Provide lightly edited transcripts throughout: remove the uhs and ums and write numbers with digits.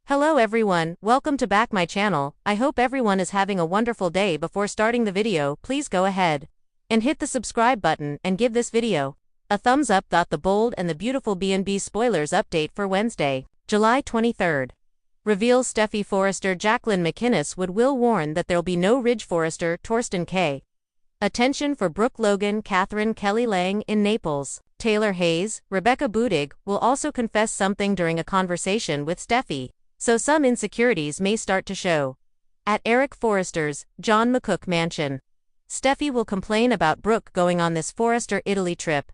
Hello everyone, welcome to back my channel. I hope everyone is having a wonderful day. Before starting the video, please go ahead and hit the subscribe button and give this video a thumbs up. The bold and the beautiful B&B spoilers update for Wednesday, July 23rd. Reveals Steffy Forrester Jacqueline McInnes will warn that there'll be no Ridge Forrester Torsten K. Attention for Brooke Logan Catherine Kelly Lang in Naples. Taylor Hayes, Rebecca Budig, will also confess something during a conversation with Steffy, so some insecurities may start to show. At Eric Forrester's John McCook mansion, Steffy will complain about Brooke going on this Forrester Italy trip.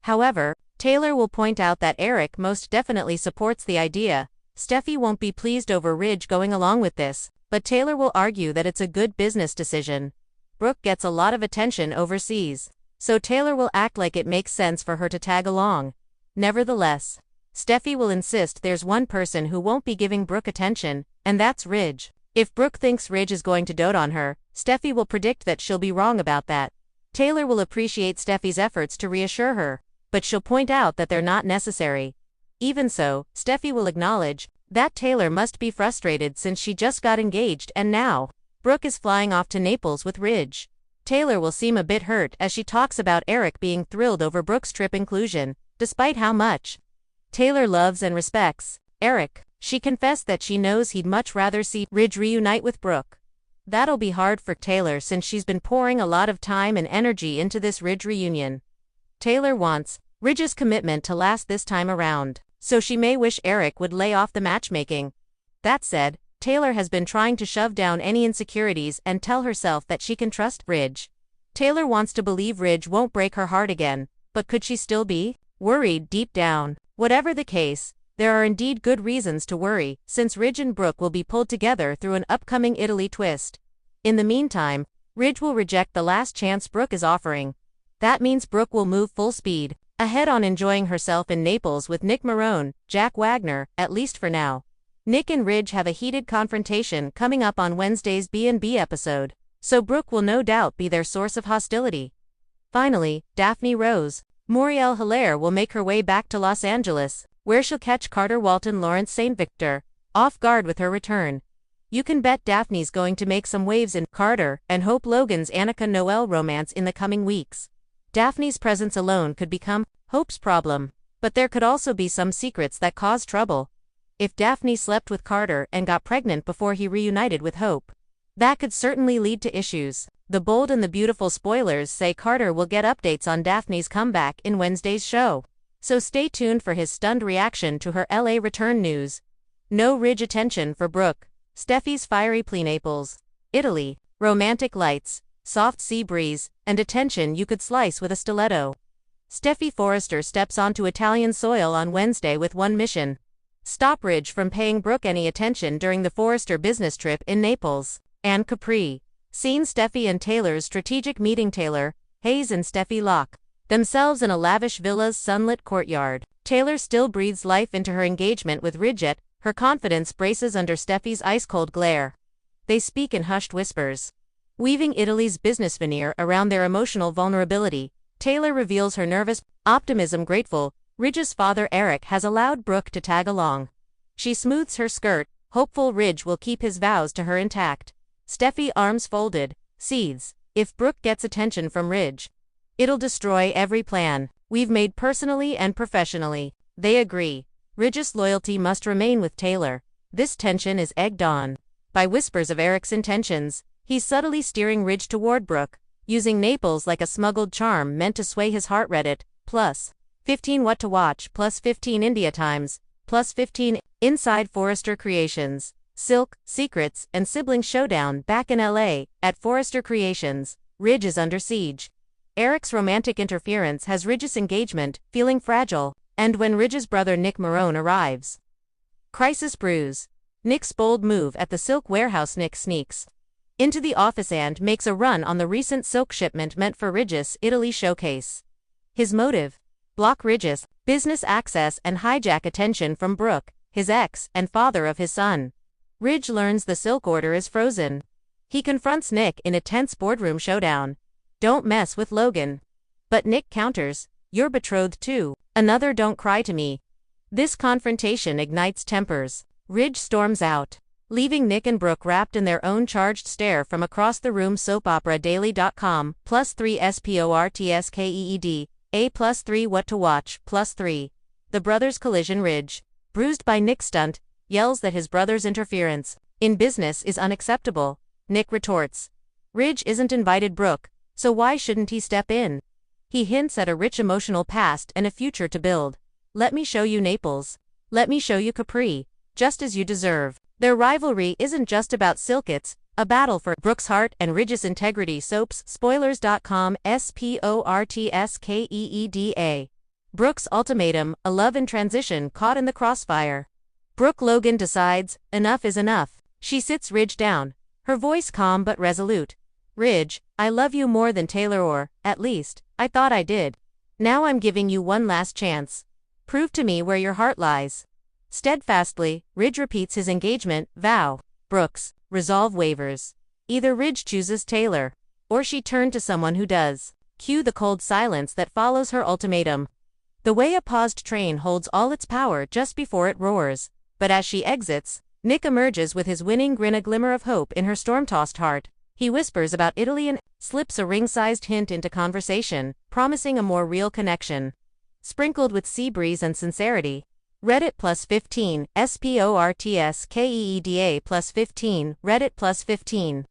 However, Taylor will point out that Eric most definitely supports the idea. Steffy won't be pleased over Ridge going along with this, but Taylor will argue that it's a good business decision. Brooke gets a lot of attention overseas, so Taylor will act like it makes sense for her to tag along. Nevertheless, Steffy will insist there's one person who won't be giving Brooke attention, and that's Ridge. If Brooke thinks Ridge is going to dote on her, Steffy will predict that she'll be wrong about that. Taylor will appreciate Steffy's efforts to reassure her, but she'll point out that they're not necessary. Even so, Steffy will acknowledge that Taylor must be frustrated since she just got engaged and now Brooke is flying off to Naples with Ridge. Taylor will seem a bit hurt as she talks about Eric being thrilled over Brooke's trip inclusion, despite how much Taylor loves and respects Eric. She confessed that she knows he'd much rather see Ridge reunite with Brooke. That'll be hard for Taylor since she's been pouring a lot of time and energy into this Ridge reunion. Taylor wants Ridge's commitment to last this time around, so she may wish Eric would lay off the matchmaking. That said, Taylor has been trying to shove down any insecurities and tell herself that she can trust Ridge. Taylor wants to believe Ridge won't break her heart again, but could she still be worried deep down? Whatever the case, there are indeed good reasons to worry, since Ridge and Brooke will be pulled together through an upcoming Italy twist. In the meantime, Ridge will reject the last chance Brooke is offering. That means Brooke will move full speed ahead on enjoying herself in Naples with Nick Marone, Jack Wagner, at least for now. Nick and Ridge have a heated confrontation coming up on Wednesday's B&B episode, so Brooke will no doubt be their source of hostility. Finally, Daphne Rose Muriel Hilaire will make her way back to Los Angeles, where she'll catch Carter Walton Lawrence St. Victor off guard with her return. You can bet Daphne's going to make some waves in Carter and Hope Logan's Annika Noel romance in the coming weeks. Daphne's presence alone could become Hope's problem, but there could also be some secrets that cause trouble. If Daphne slept with Carter and got pregnant before he reunited with Hope, that could certainly lead to issues. The bold and the beautiful spoilers say Carter will get updates on Daphne's comeback in Wednesday's show, so stay tuned for his stunned reaction to her LA return news. No Ridge attention for Brooke. Steffy's fiery plea. Naples, Italy, romantic lights, soft sea breeze, and attention you could slice with a stiletto. Steffy Forrester steps onto Italian soil on Wednesday with one mission: stop Ridge from paying Brooke any attention during the Forrester business trip in Naples and Capri. Seen Steffy and Taylor's strategic meeting. Taylor, Hayes and Steffy lock themselves in a lavish villa's sunlit courtyard. Taylor still breathes life into her engagement with Ridge, yet her confidence braces under Steffy's ice-cold glare. They speak in hushed whispers, weaving Italy's business veneer around their emotional vulnerability. Taylor reveals her nervous optimism grateful Ridge's father Eric has allowed Brooke to tag along. She smooths her skirt, hopeful Ridge will keep his vows to her intact. Steffy, arms folded, seethes. If Brooke gets attention from Ridge, it'll destroy every plan we've made personally and professionally. They agree. Ridge's loyalty must remain with Taylor. This tension is egged on by whispers of Eric's intentions. He's subtly steering Ridge toward Brooke, using Naples like a smuggled charm meant to sway his heart. Reddit, +15 what to watch, +15 India Times, +15 Inside Forrester Creations. Silk, Secrets, and Sibling Showdown. Back in LA, at Forrester Creations, Ridge is under siege. Eric's romantic interference has Ridge's engagement feeling fragile, and when Ridge's brother Nick Marone arrives, crisis brews. Nick's bold move at the silk warehouse. Nick sneaks into the office and makes a run on the recent silk shipment meant for Ridge's Italy showcase. His motive? Block Ridge's business access and hijack attention from Brooke, his ex and father of his son. Ridge learns the silk order is frozen. He confronts Nick in a tense boardroom showdown. Don't mess with Logan. But Nick counters, you're betrothed too. Another don't cry to me. This confrontation ignites tempers. Ridge storms out, leaving Nick and Brooke wrapped in their own charged stare from across the room. SoapOperaDaily.com, +3 SPORTSKEED, A +3 What to Watch, +3. The brothers collision. Ridge, bruised by Nick's stunt, yells that his brother's interference in business is unacceptable. Nick retorts, Ridge isn't invited Brooke, so why shouldn't he step in? He hints at a rich emotional past and a future to build. Let me show you Naples. Let me show you Capri, just as you deserve. Their rivalry isn't just about silk, it's a battle for Brooke's heart and Ridge's integrity. Soaps, Spoilers.com, SPORTSKEEDA. Brooke's ultimatum, a love in transition caught in the crossfire. Brooke Logan decides, enough is enough. She sits Ridge down, her voice calm but resolute. Ridge, I love you more than Taylor, or, at least, I thought I did. Now I'm giving you one last chance. Prove to me where your heart lies. Steadfastly, Ridge repeats his engagement vow. Brooke's resolve wavers. Either Ridge chooses Taylor, or she turned to someone who does. Cue the cold silence that follows her ultimatum. The way a paused train holds all its power just before it roars. But as she exits, Nick emerges with his winning grin, a glimmer of hope in her storm-tossed heart. He whispers about Italy and slips a ring-sized hint into conversation, promising a more real connection, sprinkled with sea breeze and sincerity. Reddit +15, SPORTSKEEDA +15, Reddit +15.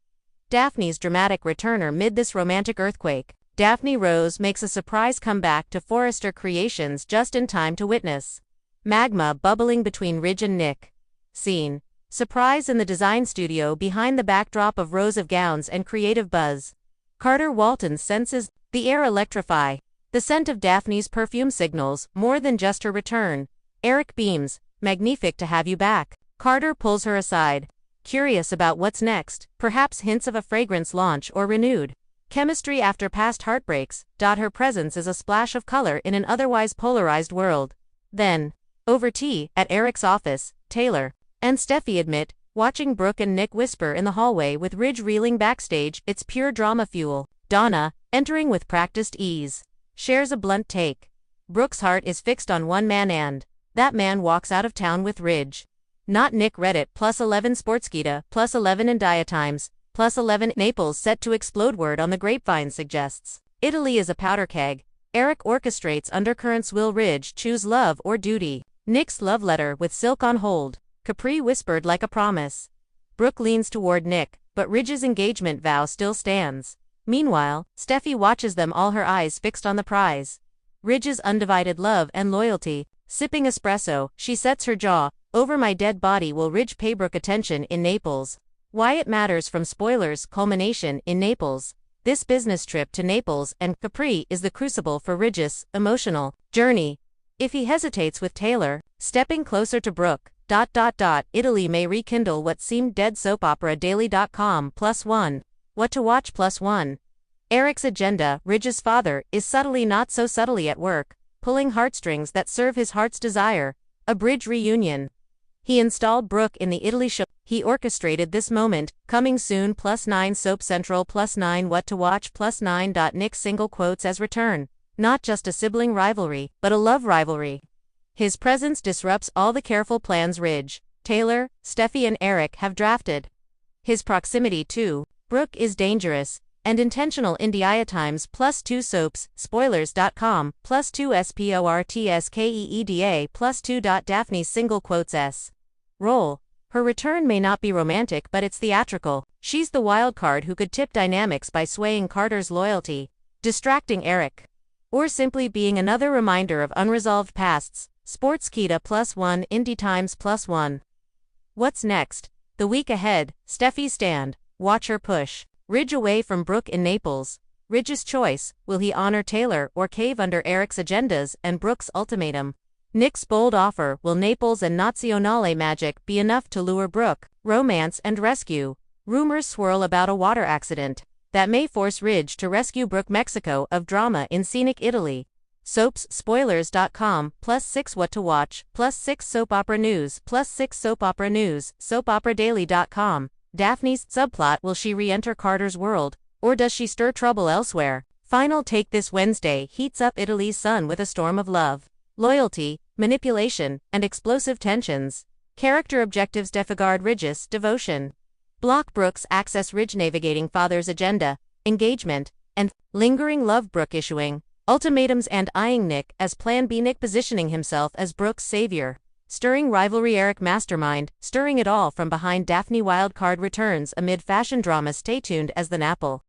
Daphne's dramatic return amid this romantic earthquake. Daphne Rose makes a surprise comeback to Forrester Creations just in time to witness magma bubbling between Ridge and Nick. Scene. Surprise in the design studio behind the backdrop of rows of gowns and creative buzz. Carter Walton senses the air electrify. The scent of Daphne's perfume signals more than just her return. Eric beams, magnifique to have you back. Carter pulls her aside, curious about what's next, perhaps hints of a fragrance launch or renewed chemistry after past heartbreaks. Her presence is a splash of color in an otherwise polarized world. Then, over tea, at Eric's office, Taylor and Steffy admit, watching Brooke and Nick whisper in the hallway with Ridge reeling backstage, it's pure drama fuel. Donna, entering with practiced ease, shares a blunt take. Brooke's heart is fixed on one man, and that man walks out of town with Ridge. Not Nick. Reddit +11 Sportskeeda +11 in Diatimes +11 Naples set to explode. Word on the grapevine suggests Italy is a powder keg. Eric orchestrates undercurrents. Will Ridge choose love or duty? Nick's love letter with silk on hold. Capri whispered like a promise. Brooke leans toward Nick, but Ridge's engagement vow still stands. Meanwhile, Steffi watches them, all her eyes fixed on the prize. Ridge's undivided love and loyalty. Sipping espresso, she sets her jaw. Over my dead body will Ridge pay Brooke attention in Naples. Why it matters from Spoilers. Culmination in Naples. This business trip to Naples and Capri is the crucible for Ridge's emotional journey. If he hesitates with Taylor, stepping closer to Brooke, Italy may rekindle what seemed dead. SoapOperaDaily.com +1. What to watch +1. Eric's agenda. Ridge's father is subtly, not so subtly, at work, pulling heartstrings that serve his heart's desire. A bridge reunion. He installed Brooke in the Italy show. He orchestrated this moment. Coming soon. +9 Soap Central +9 What to Watch +9. Nick's single quotes as return. Not just a sibling rivalry, but a love rivalry. His presence disrupts all the careful plans Ridge, Taylor, Steffi and Eric have drafted. His proximity to Brooke is dangerous and intentional. In Diatimes +2 Soaps, Spoilers.com, +2 SPORTSKEEDA +2. Daphne's single quotes s. Role. Her return may not be romantic, but it's theatrical. She's the wild card who could tip dynamics by swaying Carter's loyalty, distracting Eric, or simply being another reminder of unresolved pasts. Sportskeeda +1 Indie Times +1. What's next? The week ahead. Steffi's stand. Watch her push Ridge away from Brooke in Naples. Ridge's choice. Will he honor Taylor or cave under Eric's agendas and Brooke's ultimatum? Nick's bold offer. Will Naples and Nazionale magic be enough to lure Brooke? Romance and rescue. Rumors swirl about a water accident that may force Ridge to rescue Brooke. Mexico of drama in scenic Italy. Soaps, Spoilers.com, +6 What to Watch, +6 Soap Opera News, +6 Soap Opera News, SoapOperaDaily.com. Daphne's subplot. Will she re-enter Carter's world, or does she stir trouble elsewhere? Final take. This Wednesday heats up Italy's sun with a storm of love, loyalty, manipulation, and explosive tensions. Character objectives Defigard Ridges, devotion. Block Brooke's access Ridge navigating father's agenda, engagement, and lingering love Brooke issuing ultimatums and eyeing Nick as Plan B Nick positioning himself as Brooke's savior. Stirring rivalry Eric mastermind, stirring it all from behind Daphne wildcard returns amid fashion drama stay tuned as the Napple.